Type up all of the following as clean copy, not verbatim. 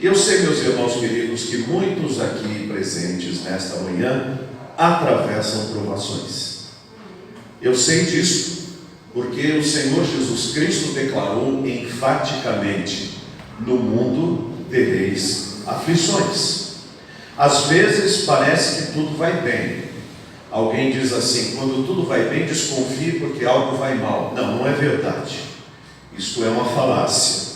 Eu sei, meus irmãos queridos, que muitos aqui presentes nesta manhã atravessam provações. Eu sei disso, porque o Senhor Jesus Cristo declarou enfaticamente: no mundo tereis aflições. Às vezes parece que tudo vai bem. Alguém diz assim: quando tudo vai bem, desconfie porque algo vai mal. Não, não é verdade. Isto é uma falácia.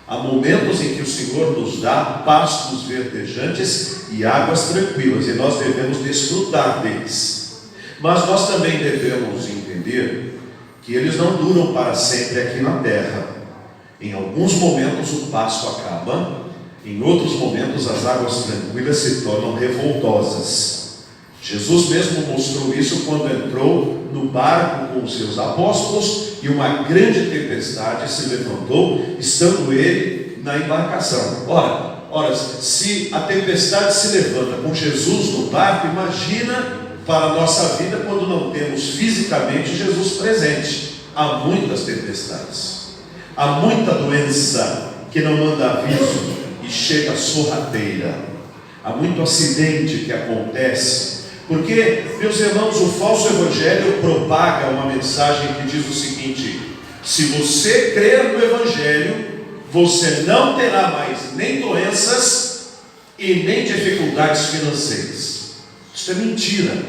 Há momentos em que o Senhor nos dá pastos verdejantes e águas tranquilas, e nós devemos desfrutar deles. Mas nós também devemos entender que eles não duram para sempre aqui na terra. Em alguns momentos o pasto acaba, em outros momentos as águas tranquilas se tornam revoltosas. Jesus mesmo mostrou isso quando entrou no barco com os seus apóstolos e uma grande tempestade se levantou, estando ele na embarcação. Ora, se a tempestade se levanta com Jesus no barco, imagina para a nossa vida quando não temos fisicamente Jesus presente. Há muitas tempestades, há muita doença que não manda aviso e chega sorrateira, há muito acidente que acontece. Porque, meus irmãos, o falso evangelho propaga uma mensagem que diz o seguinte: se você crer no evangelho, você não terá mais nem doenças e nem dificuldades financeiras. Isso é mentira.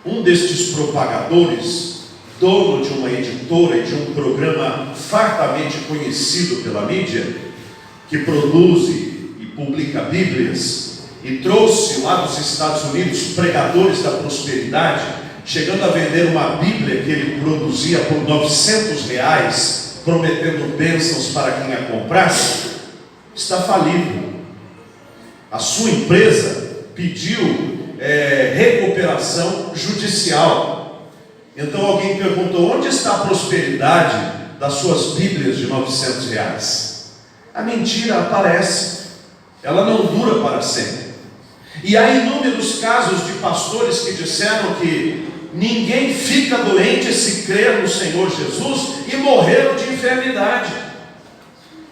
Um destes propagadores, dono de uma editora e de um programa fartamente conhecido pela mídia, que produz e publica bíblias, e trouxe lá dos Estados Unidos pregadores da prosperidade, chegando a vender uma Bíblia que ele produzia por R$900, prometendo bênçãos para quem a comprasse, está falido. A sua empresa pediu recuperação judicial. Então alguém perguntou: onde está a prosperidade das suas Bíblias de R$900? A mentira aparece, ela não dura para sempre. E há inúmeros casos de pastores que disseram que ninguém fica doente se crer no Senhor Jesus e morreram de enfermidade.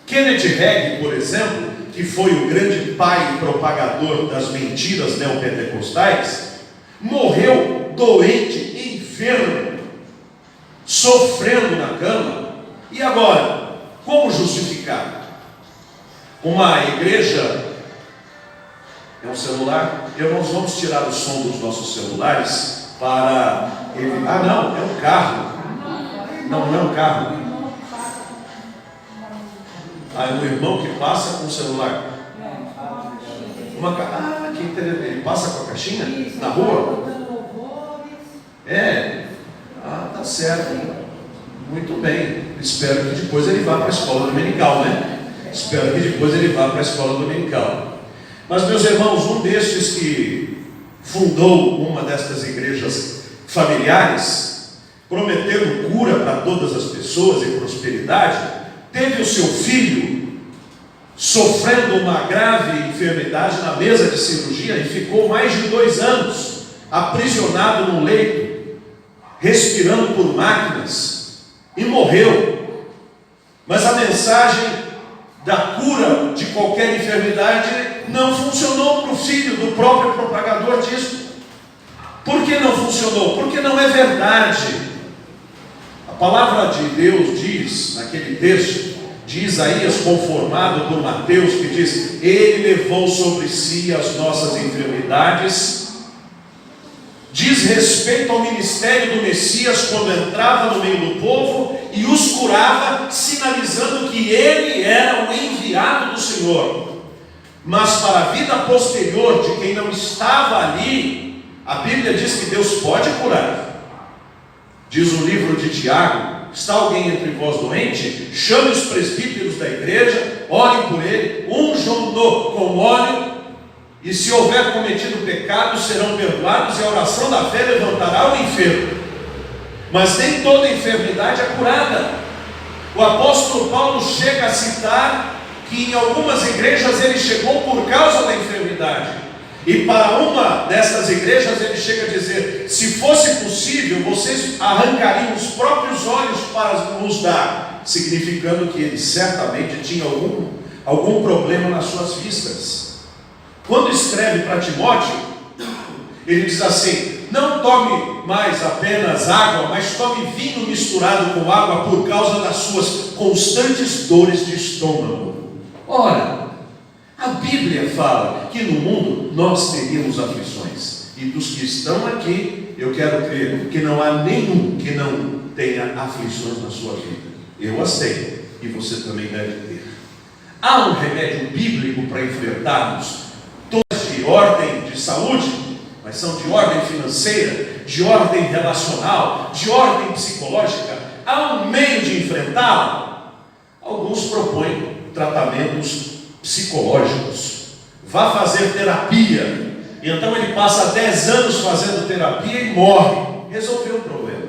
Kenneth Hagin, por exemplo, que foi o grande pai e propagador das mentiras neopentecostais, morreu doente, enfermo, sofrendo na cama. E agora, como justificar? Uma igreja... É um celular? Irmãos, vamos tirar o som dos nossos celulares para ele... Ah, não, é um carro. Não é um carro. Ah, é um irmão que passa com o celular. Que interessante. Ele passa com a caixinha na rua? Tá certo. Muito bem. Espero que depois ele vá para a escola dominical, né? Espero que depois ele vá para a escola dominical. Mas, meus irmãos, um destes que fundou uma destas igrejas familiares, prometendo cura para todas as pessoas e prosperidade, teve o seu filho sofrendo uma grave enfermidade na mesa de cirurgia e ficou mais de 2 anos aprisionado num leito, respirando por máquinas, e morreu. Mas a mensagem da cura de qualquer enfermidade não funcionou para o filho do próprio propagador disso. Por que não funcionou? Porque não é verdade. A palavra de Deus diz, naquele texto de Isaías, conformado por Mateus, que diz: Ele levou sobre si as nossas enfermidades. Diz respeito ao ministério do Messias, quando entrava no meio do povo e os curava, sinalizando que ele era o enviado do Senhor. Mas para a vida posterior de quem não estava ali, a Bíblia diz que Deus pode curar. Diz o livro de Tiago: está alguém entre vós doente? Chame os presbíteros da igreja, orem por ele, unjam-no com óleo, e se houver cometido pecado, serão perdoados, e a oração da fé levantará o enfermo. Mas nem toda enfermidade é curada. O apóstolo Paulo chega a citar que em algumas igrejas ele chegou por causa da enfermidade, e para uma dessas igrejas ele chega a dizer: se fosse possível, vocês arrancariam os próprios olhos para nos dar, significando que ele certamente tinha algum problema nas suas vistas. Quando escreve para Timóteo, ele diz assim: não tome mais apenas água, mas tome vinho misturado com água por causa das suas constantes dores de estômago. Ora, a Bíblia fala que no mundo nós teríamos aflições. E dos que estão aqui, eu quero crer que não há nenhum que não tenha aflições na sua vida. Eu as tenho e você também deve ter. Há um remédio bíblico para enfrentarmos todas de ordem de saúde, mas são de ordem financeira, de ordem relacional, de ordem psicológica. Há um meio de enfrentá-la. Alguns propõem tratamentos psicológicos. Vá fazer terapia. E então ele passa 10 anos fazendo terapia e morre. Resolveu o problema.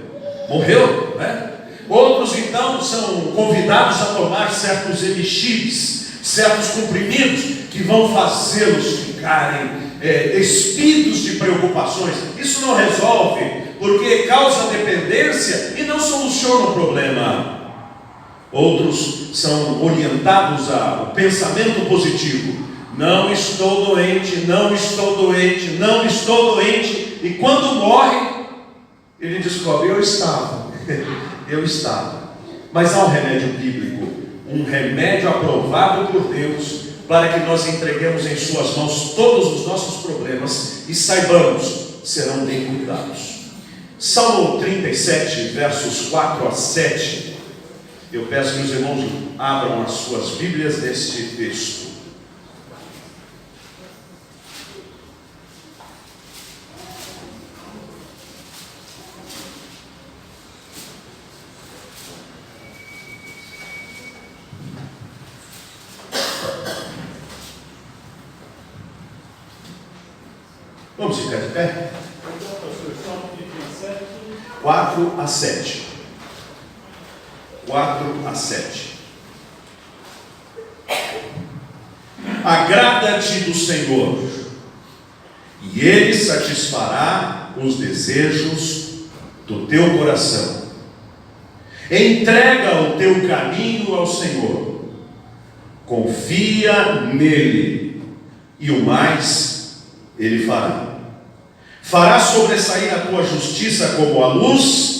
Morreu, né? Outros então são convidados a tomar certos elixires, certos comprimidos que vão fazê-los ficarem despidos de preocupações. Isso não resolve, porque causa dependência e não soluciona o problema. Outros são orientados ao pensamento positivo. Não estou doente, não estou doente, não estou doente. E quando morre, ele descobre: eu estava, eu estava. Mas há um remédio bíblico, um remédio aprovado por Deus, para que nós entreguemos em suas mãos todos os nossos problemas e saibamos, serão bem cuidados. Salmo 37, versos 4 a 7. Eu peço que os irmãos abram as suas Bíblias neste texto. Vamos ficar de pé? 4 a 7. 4 a 7. Agrada-te do Senhor, e Ele satisfará os desejos do teu coração. Entrega o teu caminho ao Senhor, confia nele, e o mais Ele fará. Fará sobressair a tua justiça como a luz,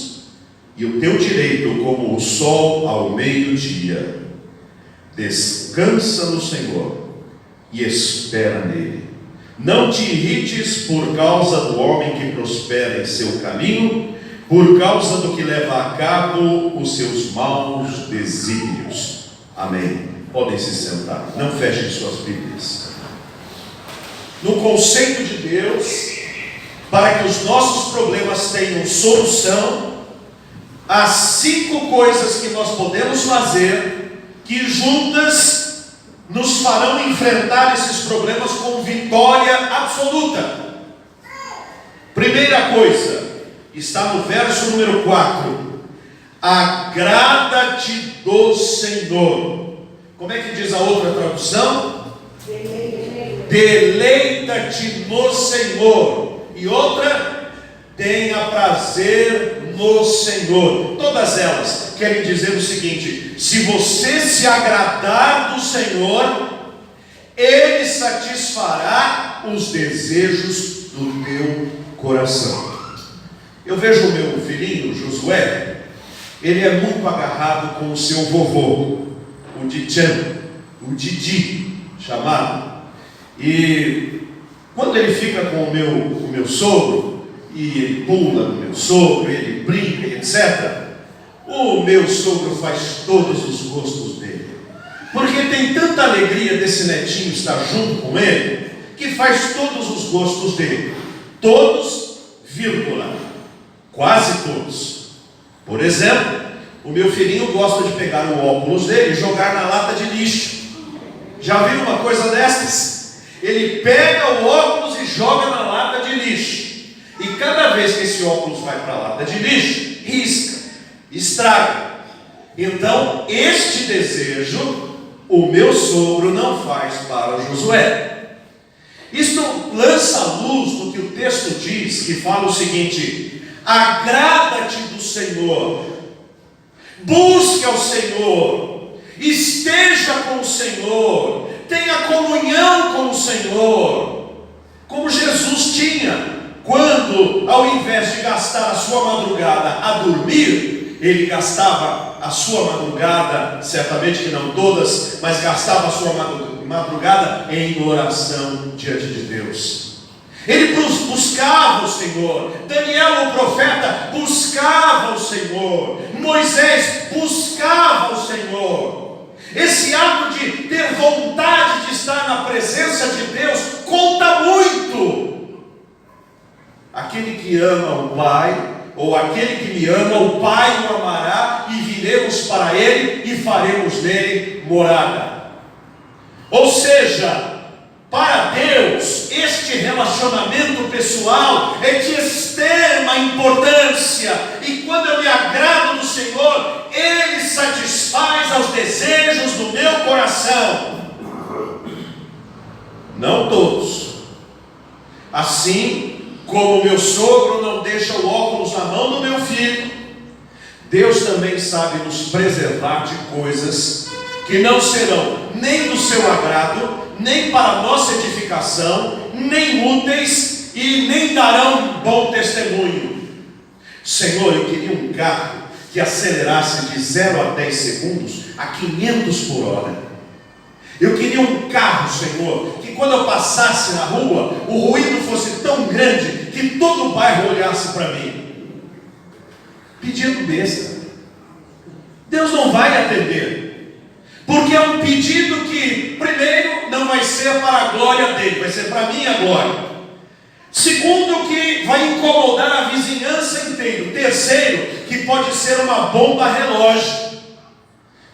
e o teu direito como o sol ao meio-dia. Descansa no Senhor e espera nele. Não te irrites por causa do homem que prospera em seu caminho, por causa do que leva a cabo os seus maus desígnios. Amém. Podem se sentar. Não fechem suas Bíblias. No conceito de Deus, para que os nossos problemas tenham solução, há 5 coisas que nós podemos fazer, que juntas nos farão enfrentar esses problemas com vitória absoluta. Primeira coisa, está no verso número 4. Agrada-te do Senhor. Como é que diz a outra tradução? Deleita-te no Senhor. E outra, tenha prazer no Senhor. Todas elas querem dizer o seguinte: se você se agradar do Senhor, Ele satisfará os desejos do teu coração. Eu vejo o meu filhinho Josué, ele é muito agarrado com o seu vovô, o Dichan, o Didi chamado. E quando ele fica com o meu sogro, e ele pula no meu sogro, ele brinca, etc., o meu sogro faz todos os gostos dele, porque tem tanta alegria desse netinho estar junto com ele, que faz todos os gostos dele. Todos, vírgula, quase todos. Por exemplo, o meu filhinho gosta de pegar o óculos dele e jogar na lata de lixo. Já viu uma coisa dessas? Ele pega o óculos e joga na lata de lixo. E cada vez que esse óculos vai para a lata de lixo, risca, estraga. Então, este desejo, o meu sogro não faz para Josué. Isto lança a luz no que o texto diz, que fala o seguinte: agrada-te do Senhor, busque ao Senhor, esteja com o Senhor, tenha comunhão com o Senhor, como Jesus tinha, quando ao invés de gastar a sua madrugada a dormir, ele gastava a sua madrugada, certamente que não todas, mas gastava a sua madrugada em oração diante de Deus. Ele buscava o Senhor. Daniel, o profeta, buscava o Senhor. Moisés buscava o Senhor. Esse ato de ter vontade de estar na presença de Deus conta muito. Aquele que ama o Pai, ou aquele que me ama, o Pai o amará, e viremos para Ele e faremos nele morada. Ou seja, para Deus, este relacionamento pessoal é de extrema importância, e quando eu me agrado do Senhor, Ele satisfaz aos desejos do meu coração. Não todos. Assim como meu sogro não deixa o óculos na mão do meu filho, Deus também sabe nos preservar de coisas que não serão nem do seu agrado, nem para nossa edificação, nem úteis e nem darão bom testemunho. Senhor, eu queria um carro que acelerasse de 0 a 10 segundos a 500 por hora. Eu queria um carro, Senhor, que quando eu passasse na rua, o ruído fosse tão grande que todo o bairro olhasse para mim. Pedido besta. Deus não vai atender, porque é um pedido que, primeiro, não vai ser para a glória dele, vai ser para a minha glória. Segundo, que vai incomodar a vizinhança inteira. Terceiro, que pode ser uma bomba relógio.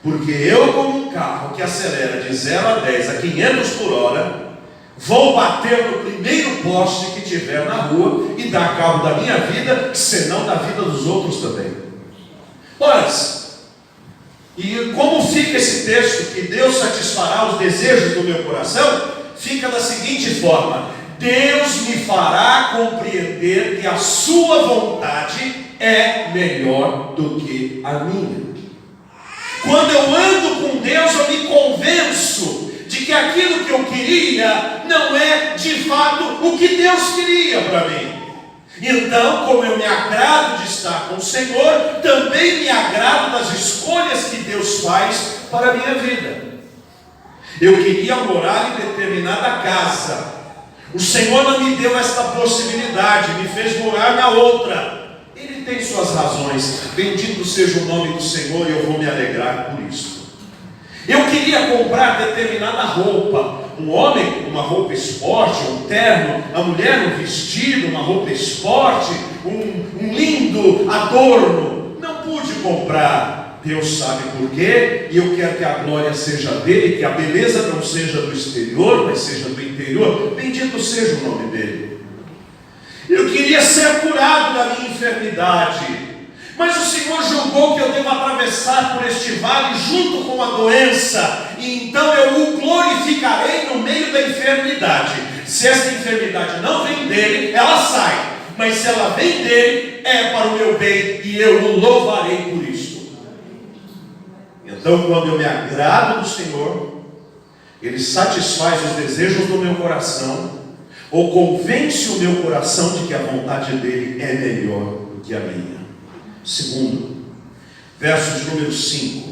Porque eu, como um carro que acelera de 0 a 10 a 500 por hora, vou bater no primeiro poste que tiver na rua e dar cabo da minha vida, senão da vida dos outros também. Ora, e como fica esse texto, que Deus satisfará os desejos do meu coração? Fica da seguinte forma: Deus me fará compreender que a sua vontade é melhor do que a minha. Quando eu ando com Deus, eu me convenço de que aquilo que eu queria não é de fato o que Deus queria para mim. Então, como eu me agrado de estar com o Senhor, também me agrado das escolhas que Deus faz para a minha vida. Eu queria morar em determinada casa. O Senhor não me deu esta possibilidade, me fez morar na outra. Ele tem suas razões. Bendito seja o nome do Senhor, e eu vou me alegrar por isso. Eu queria comprar determinada roupa. Um homem, uma roupa esporte, um terno. A mulher, um vestido, uma roupa esporte, um lindo adorno. Não pude comprar. Deus sabe por quê. E eu quero que a glória seja dele, que a beleza não seja do exterior, mas seja do interior. Bendito seja o nome dele. Eu queria ser curado da minha enfermidade, mas o Senhor julgou que eu devo atravessar por este vale junto com a doença, e então eu o glorificarei no meio da enfermidade. Se essa enfermidade não vem dele, ela sai, mas se ela vem dele, é para o meu bem, e eu o louvarei por isso. Então, quando eu me agrado do Senhor, Ele satisfaz os desejos do meu coração, ou convence o meu coração de que a vontade dele é melhor do que a minha. Segundo, verso de número 5: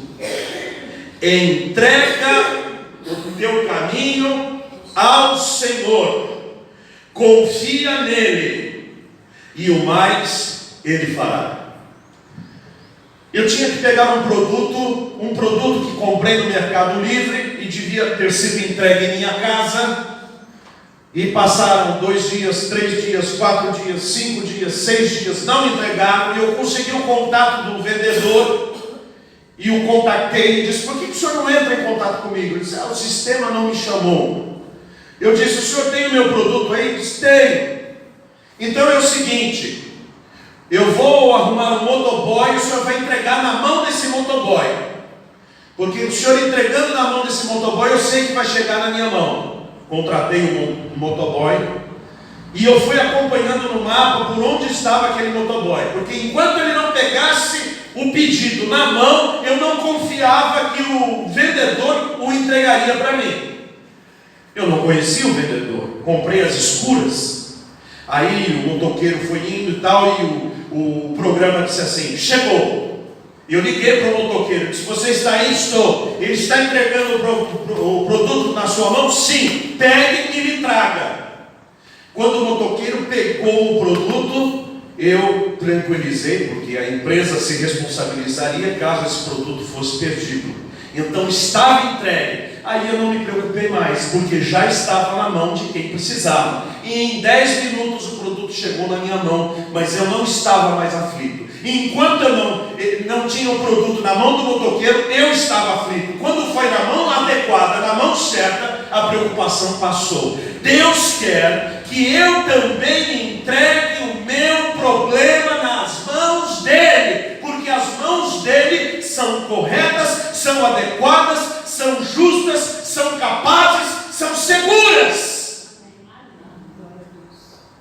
entrega o teu caminho ao Senhor, confia nele, e o mais ele fará. Eu tinha que pegar um produto que comprei no Mercado Livre e devia ter sido entregue em minha casa. E passaram 2 dias, 3 dias, 4 dias, 5 dias, 6 dias, não entregaram. E eu consegui o contato do vendedor e o contactei e disse: por que o senhor não entra em contato comigo? Ele disse: o sistema não me chamou. Eu disse: o senhor tem o meu produto aí? Ele disse: tem. Então é o seguinte, eu vou arrumar um motoboy e o senhor vai entregar na mão desse motoboy, porque o senhor entregando na mão desse motoboy, eu sei que vai chegar na minha mão. Contratei um motoboy e eu fui acompanhando no mapa por onde estava aquele motoboy, porque enquanto ele não pegasse o pedido na mão, eu não confiava que o vendedor o entregaria para mim. Eu não conhecia o vendedor, comprei as escuras. Aí o motoqueiro foi indo e tal, e o programa disse assim: chegou. Eu liguei para o motoqueiro, disse: você está aí? Estou. Ele está entregando o produto na sua mão? Sim. Pegue e me traga. Quando o motoqueiro pegou o produto, eu tranquilizei, porque a empresa se responsabilizaria caso esse produto fosse perdido. Então estava entregue. Aí eu não me preocupei mais, porque já estava na mão de quem precisava. E em 10 minutos o produto chegou na minha mão, mas eu não estava mais aflito. E enquanto eu não tinha o produto na mão do motoqueiro, eu estava aflito. Quando foi na mão adequada, na mão certa, a preocupação passou. Deus quer que eu também entregue o meu problema nas mãos dele, porque as mãos dele são corretas, são adequadas, são justas, são capazes, são seguras.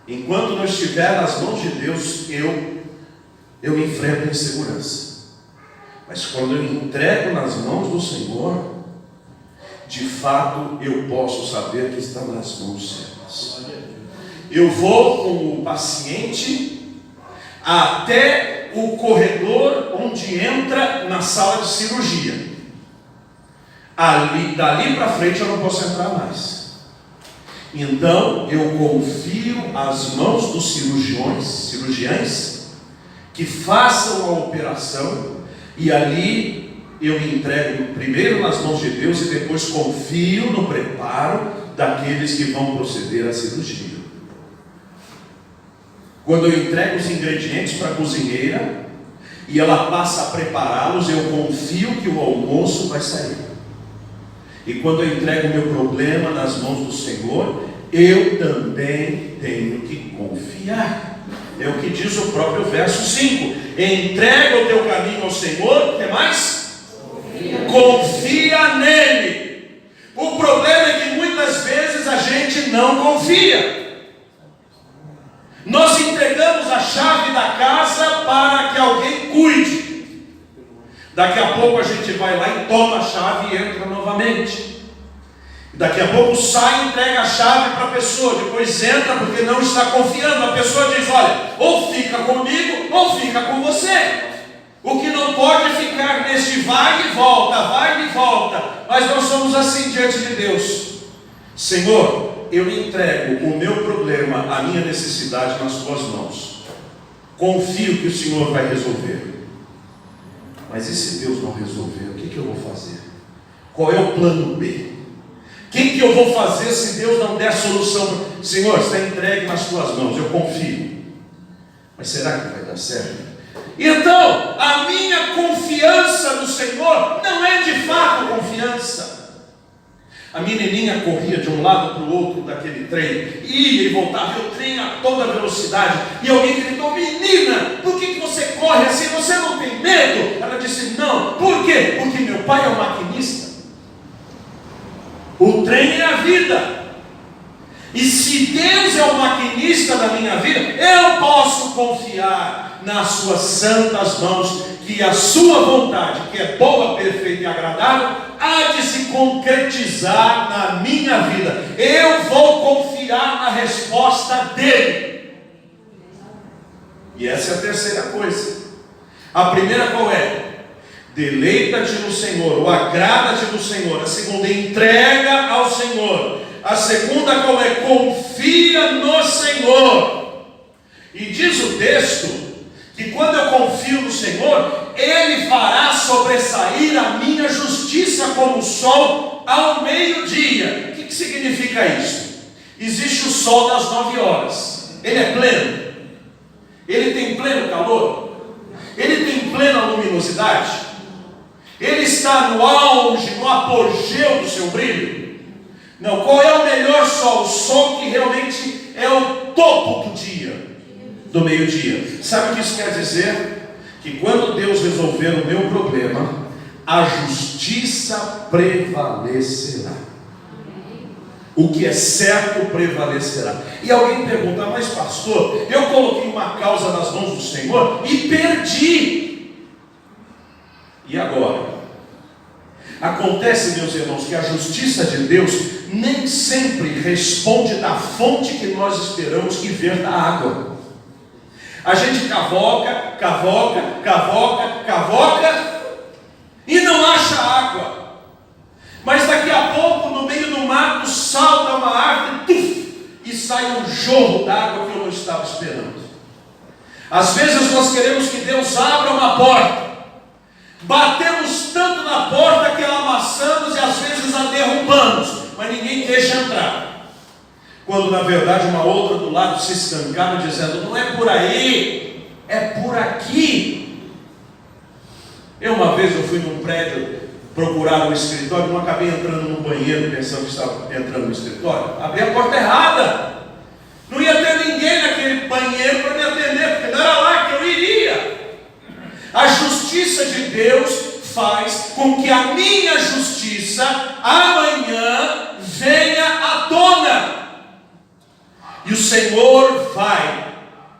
Enquanto não estiver nas mãos de Deus, eu enfrento a insegurança. Mas quando eu entrego nas mãos do Senhor, de fato eu posso saber que está nas mãos certas. Eu vou com o paciente até o corredor onde entra na sala de cirurgia. Dali para frente eu não posso entrar mais. Então eu confio às mãos dos cirurgiães que façam a operação, e ali eu me entrego primeiro nas mãos de Deus e depois confio no preparo daqueles que vão proceder à cirurgia. Quando eu entrego os ingredientes para a cozinheira e ela passa a prepará-los, eu confio que o almoço vai sair. E quando eu entrego o meu problema nas mãos do Senhor, eu também tenho que confiar. É o que diz o próprio verso 5: entrega o teu caminho ao Senhor. O que mais? Confia nele. O problema é que muitas vezes a gente não confia. Nós entregamos a chave da casa para que alguém cuide. Daqui a pouco a gente vai lá e toma a chave e entra novamente. Daqui a pouco sai e entrega a chave para a pessoa. Depois entra porque não está confiando. A pessoa diz: olha, ou fica comigo ou fica com você. O que não pode é ficar neste vai e volta. Mas nós somos assim diante de Deus. Senhor, eu entrego o meu problema, a minha necessidade nas tuas mãos. Confio que o Senhor vai resolver. Mas e se Deus não resolver, o que eu vou fazer? Qual é o plano B? O que eu vou fazer se Deus não der solução? Senhor, está entregue nas tuas mãos, eu confio. Mas será que vai dar certo? Então, a minha confiança no Senhor não é de fato confiança. A menininha corria de um lado para o outro daquele trem, ia e voltava, e o trem a toda velocidade, e alguém gritou: menina, por que você corre assim? Você não tem medo? Ela disse: não. Por quê? Porque meu pai é um maquinista. O trem é a vida. E se Deus é o maquinista da minha vida, eu posso confiar nas suas santas mãos, que a sua vontade, que é boa, perfeita e agradável, há de se concretizar na minha vida. Eu vou confiar na resposta dele. E essa é a terceira coisa. A primeira qual é? Deleita-te no Senhor, ou agrada-te no Senhor. A segunda, entrega ao Senhor. A segunda qual é? Confia no Senhor. E diz o texto que quando eu confio no Senhor, Ele fará sobressair a minha justiça como o sol ao meio-dia. O que significa isso? Existe o sol das 9 horas. Ele é pleno? Ele tem pleno calor? Ele tem plena luminosidade? Ele está no auge, no apogeu do seu brilho? Não. Qual é o melhor sol? O sol que realmente é o topo do dia, do meio-dia. Sabe o que isso quer dizer? Que quando Deus resolver o meu problema, a justiça prevalecerá. O que é certo prevalecerá. E alguém pergunta: mas pastor, eu coloquei uma causa nas mãos do Senhor e perdi. E agora? Acontece, meus irmãos, que a justiça de Deus nem sempre responde da fonte que nós esperamos que verta a água. A gente cavoca e não acha água. Mas daqui a pouco, no meio do mato, salta uma árvore e sai um jorro d'água que eu não estava esperando. Às vezes nós queremos que Deus abra uma porta. Batemos tanto na porta que a amassamos e às vezes a derrubamos, mas ninguém deixa entrar. Quando na verdade uma outra do lado se escancava dizendo: não é por aí, é por aqui. Uma vez eu fui num prédio procurar um escritório, não acabei entrando no banheiro pensando que estava entrando no escritório, abri a porta errada. Não ia ter ninguém naquele banheiro para me atender, porque não era lá que eu iria. A justiça de Deus faz com que a minha justiça amanhã venha à tona. E o Senhor vai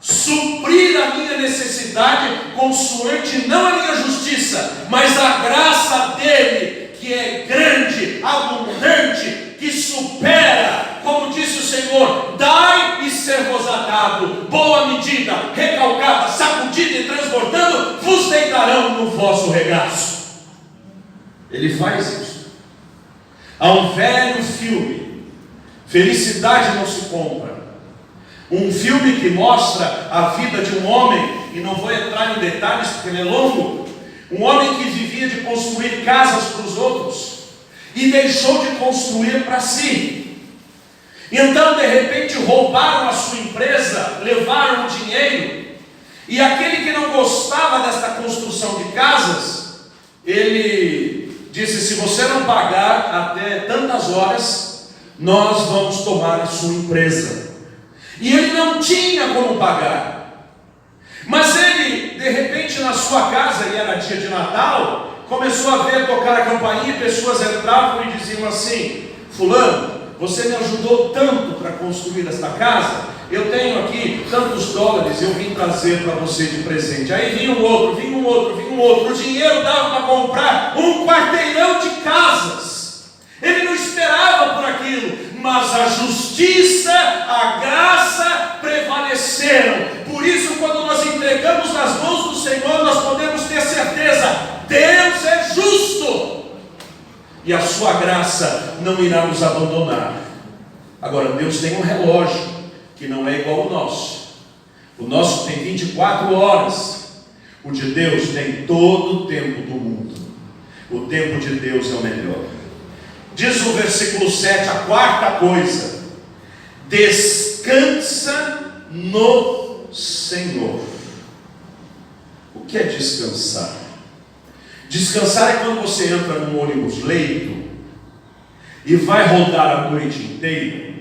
suprir a minha necessidade consoante não a minha justiça, mas a graça dele, que é grande, abundante, que supera, como disse o Senhor: dai e ser-vos-á dado, boa medida, recalcada, sacudida e transbordando, vos deitarão no vosso regaço. Ele faz isso. Há um velho filme, Felicidade Não Se Compra, um filme que mostra a vida de um homem, e não vou entrar em detalhes porque ele é longo, um homem que vivia de construir casas para os outros e deixou de construir para si. Então de repente roubaram a sua empresa, levaram o dinheiro, e aquele que não gostava desta construção de casas, ele disse: se você não pagar até tantas horas, nós vamos tomar a sua empresa. E ele não tinha como pagar, mas ele de repente na sua casa, e era dia de Natal, começou a ver tocar a campainha e pessoas entravam e diziam assim: fulano, você me ajudou tanto para construir esta casa, eu tenho aqui tantos dólares, eu vim trazer para você de presente. Aí vinha um outro, o dinheiro dava para comprar um quarteirão de casas. Ele não esperava por aquilo, mas a justiça, a graça prevaleceram. Por isso, quando nós entregamos nas mãos do Senhor, nós podemos ter certeza: Deus é justo e a sua graça não irá nos abandonar. Agora, Deus tem um relógio que não é igual ao nosso. O nosso tem 24 horas. O de Deus tem todo o tempo do mundo. O tempo de Deus é o melhor. Diz o versículo 7, a quarta coisa: descansa no Senhor. O que é descansar? Descansar é quando você entra num ônibus leito e vai rodar a noite inteira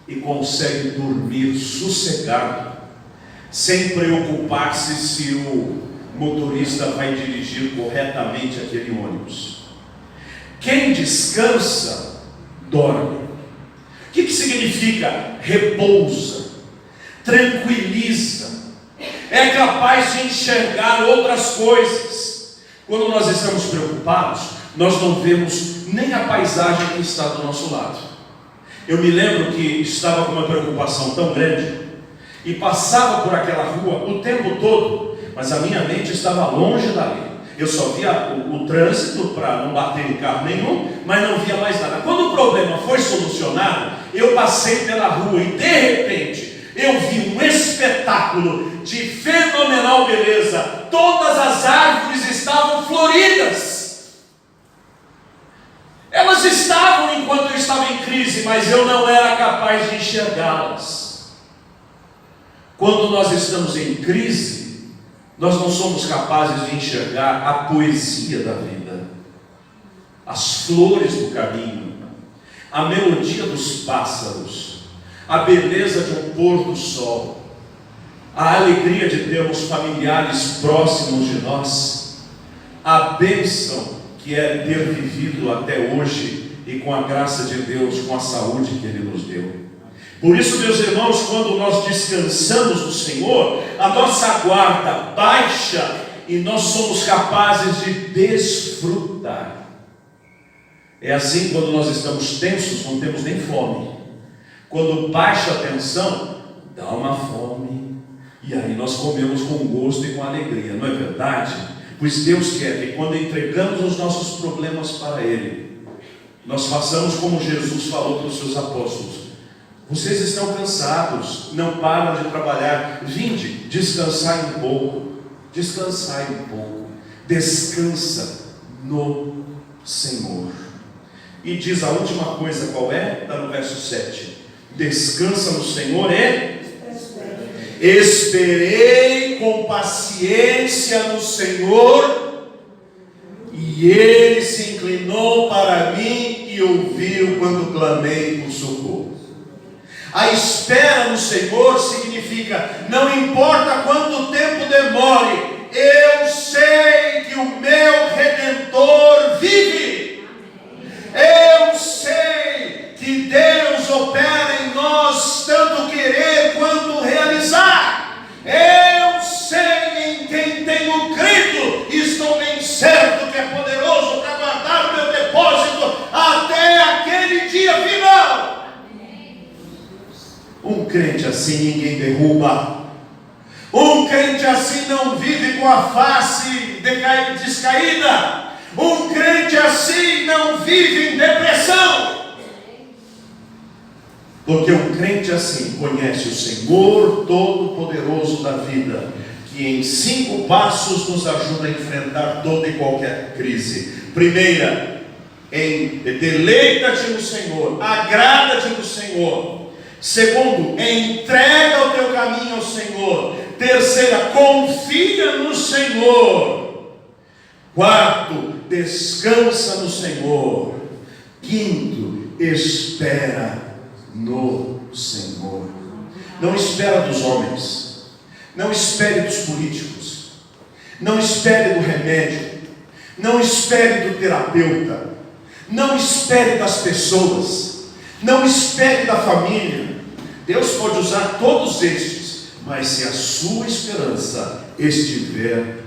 e consegue dormir sossegado, sem preocupar-se se o motorista vai dirigir corretamente aquele ônibus. Quem descansa, dorme. O que significa repousa, tranquiliza, é capaz de enxergar outras coisas. Quando nós estamos preocupados, nós não vemos nem a paisagem que está do nosso lado. Eu me lembro que estava com uma preocupação tão grande e passava por aquela rua o tempo todo, mas a minha mente estava longe dali. Eu só via o trânsito para não bater em carro nenhum, mas não via mais nada. Quando o problema foi solucionado, eu passei pela rua e de repente eu vi um espetáculo de fenomenal beleza. Todas as árvores estavam floridas. Elas estavam enquanto eu estava em crise, mas eu não era capaz de enxergá-las. Quando nós estamos em crise, nós não somos capazes de enxergar a poesia da vida, as flores do caminho, a melodia dos pássaros, a beleza de um pôr do sol, a alegria de termos familiares próximos de nós, a bênção que é ter vivido até hoje e com a graça de Deus, com a saúde que Ele nos deu. Por isso, meus irmãos, quando nós descansamos no Senhor, a nossa guarda baixa e nós somos capazes de desfrutar. É assim quando nós estamos tensos, não temos nem fome. Quando baixa a tensão, dá uma fome, e aí nós comemos com gosto e com alegria, não é verdade? Pois Deus quer que quando entregamos os nossos problemas para Ele, nós façamos como Jesus falou para os seus apóstolos: vocês estão cansados, não param de trabalhar, vinde, descansai um pouco, descansai um pouco, descansa no Senhor. E diz a última coisa, qual é? Está no verso 7, descansa no Senhor e esperei com paciência no Senhor, e Ele se inclinou para mim e ouviu quando clamei por socorro. A espera no Senhor significa, não importa quanto tempo demore, eu sei que o meu Redentor vive. Eu sei que Deus opera em nós tanto querer quanto realizar. Eu sei em quem tenho crido e estou bem certo que é poderoso para guardar o meu depósito até aquele dia final. Um crente assim ninguém derruba. Um crente assim não vive com a face descaída. Um crente assim não vive em depressão. Porque um crente assim conhece o Senhor Todo-Poderoso da vida, que em 5 passos nos ajuda a enfrentar toda e qualquer crise. Primeira, deleita-te no Senhor, agrada-te no Senhor. Segundo, entrega o teu caminho ao Senhor. Terceira, confia no Senhor. Quarto, descansa no Senhor. Quinto, espera no Senhor. Não espera dos homens, não espere dos políticos, não espere do remédio, não espere do terapeuta, não espere das pessoas, não espere da família. Deus pode usar todos estes, mas se a sua esperança estiver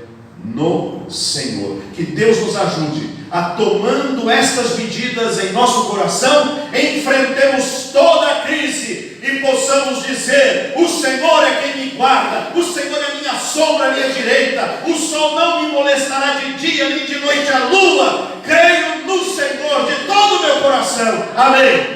no Senhor, que Deus nos ajude a, tomando estas medidas em nosso coração, enfrentemos toda a crise e possamos dizer: o Senhor é quem me guarda, o Senhor é minha sombra à minha direita, o sol não me molestará de dia nem de noite a lua. Creio no Senhor de todo o meu coração. Amém.